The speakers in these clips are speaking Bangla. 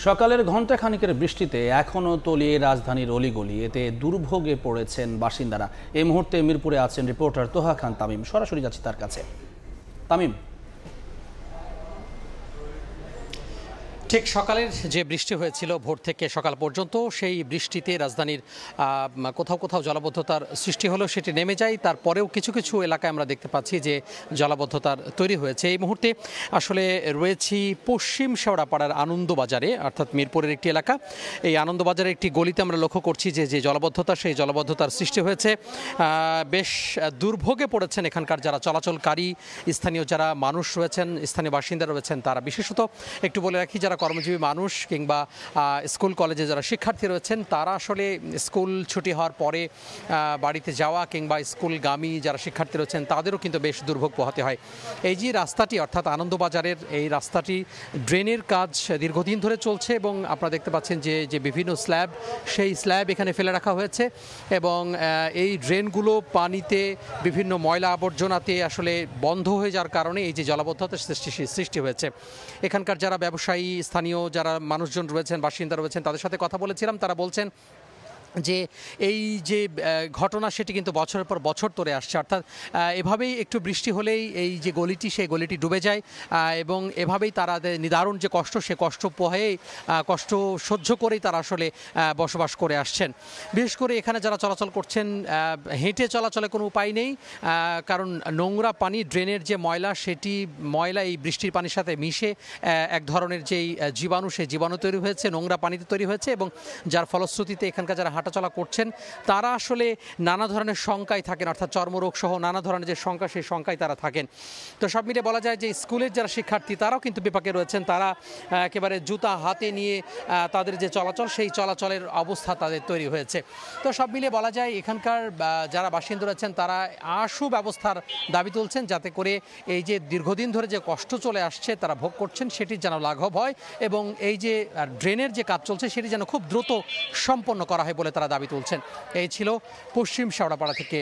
সকালের ঘণ্টাখানেকের বৃষ্টিতে এখনও তলিয়ে রাজধানীর অলিগলি, এতে দুর্ভোগে পড়েছেন বাসিন্দারা। এই মুহূর্তে মিরপুরে আছেন রিপোর্টার তোহা খান তামিম, সরাসরি যাচ্ছি তার কাছে। তামিম, ঠিক সকালের যে বৃষ্টি হয়েছিল ভোর থেকে সকাল পর্যন্ত, সেই বৃষ্টিতে রাজধানীর কোথাও কোথাও জলাবদ্ধতার সৃষ্টি হলো, সেটি নেমে যায়। তারপরেও কিছু কিছু এলাকায় আমরা দেখতে পাচ্ছি যে জলাবদ্ধতার তৈরি হয়েছে। এই মুহূর্তে আসলে রয়েছি পশ্চিম শেওড়াপাড়ার আনন্দবাজারে, অর্থাৎ মিরপুরের একটি এলাকা। এই আনন্দবাজারের একটি গলিতে আমরা লক্ষ্য করছি যে জলাবদ্ধতা, সেই জলাবদ্ধতার সৃষ্টি হয়েছে। বেশ দুর্ভোগে পড়েছেন এখানকার যারা চলাচলকারী স্থানীয় যারা মানুষ রয়েছেন, স্থানীয় বাসিন্দা রয়েছেন তারা। বিশেষত একটু বলে রাখি, যারা কর্মজীবী মানুষ কিংবা স্কুল কলেজে যারা শিক্ষার্থী রয়েছেন, তারা আসলে স্কুল ছুটি হওয়ার পরে বাড়িতে যাওয়া কিংবা স্কুলগামী যারা শিক্ষার্থী রয়েছেন তাদেরও কিন্তু বেশ দুর্ভোগ পোহাতে হয়। এই যে রাস্তাটি, অর্থাৎ আনন্দবাজারের এই রাস্তাটি, ড্রেনের কাজ দীর্ঘদিন ধরে চলছে এবং আপনারা দেখতে পাচ্ছেন যে বিভিন্ন স্ল্যাব, সেই স্ল্যাব এখানে ফেলে রাখা হয়েছে এবং এই ড্রেনগুলো পানিতে বিভিন্ন ময়লা আবর্জনাতে আসলে বন্ধ হয়ে যাওয়ার কারণে এই যে জলাবদ্ধতার সৃষ্টি হয়েছে। এখানকার যারা ব্যবসায়ী, স্থানীয় যারা মানুষজন রয়েছেন, বাসিন্দা রয়েছেন, তাদের সাথে কথা বলেছিলাম। তারা বলছেন যে এই যে ঘটনা সেটি কিন্তু বছরের পর বছর ধরে আসছে, অর্থাৎ এভাবেই একটু বৃষ্টি হলেই এই যে গলিটি, সেই গলিটি ডুবে যায় এবং এভাবেই তারা নিদারুণ যে কষ্ট, সে কষ্ট পোহায়েই কষ্ট সহ্য করেই তারা আসলে বসবাস করে আসছেন। বিশেষ করে এখানে যারা চলাচল করছেন, হেঁটে চলাচলে কোনো উপায় নেই, কারণ নোংরা পানি, ড্রেনের যে ময়লা, সেটি ময়লা এই বৃষ্টির পানির সাথে মিশে এক ধরনের যেই জীবাণু, সেই জীবাণু তৈরি হয়েছে, নোংরা পানিতে তৈরি হয়েছে এবং যার ফলশ্রুতিতে এখানকার যারা হাঁটাচলা করছেন তারা আসলে নানা ধরনের শঙ্কায় থাকেন, অর্থাৎ চর্মরোগ সহ নানা ধরনের যে শঙ্কা, সেই শঙ্কায় তারা থাকেন। তো সব মিলিয়ে বলা যায় যে স্কুলের যারা শিক্ষার্থী তারাও কিন্তু বিপাকে রয়েছেন। তারা একেবারে জুতা হাতে নিয়ে তাদের যে চলাচল, সেই চলাচলের অবস্থা তাদের তৈরি হয়েছে। তো সব মিলিয়ে বলা যায় এখানকার যারা বাসিন্দা রয়েছেন তারা আশু ব্যবস্থার দাবি তুলছেন, যাতে করে এই যে দীর্ঘদিন ধরে যে কষ্ট চলে আসছে তারা ভোগ করছেন, সেটির যেন লাঘব হয় এবং এই যে ড্রেনের যে কাজ চলছে সেটি যেন খুব দ্রুত সম্পন্ন করা হয় বলে তারা দাবি তুলছেন। এই ছিল পশ্চিম শেওড়াপাড়া থেকে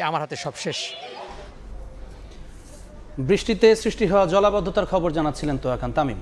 আমার হাতে সবশেষ। বৃষ্টিতে সৃষ্টি হওয়া জলাবদ্ধতার খবর জানাচ্ছিলেন তোহা খান তামিম।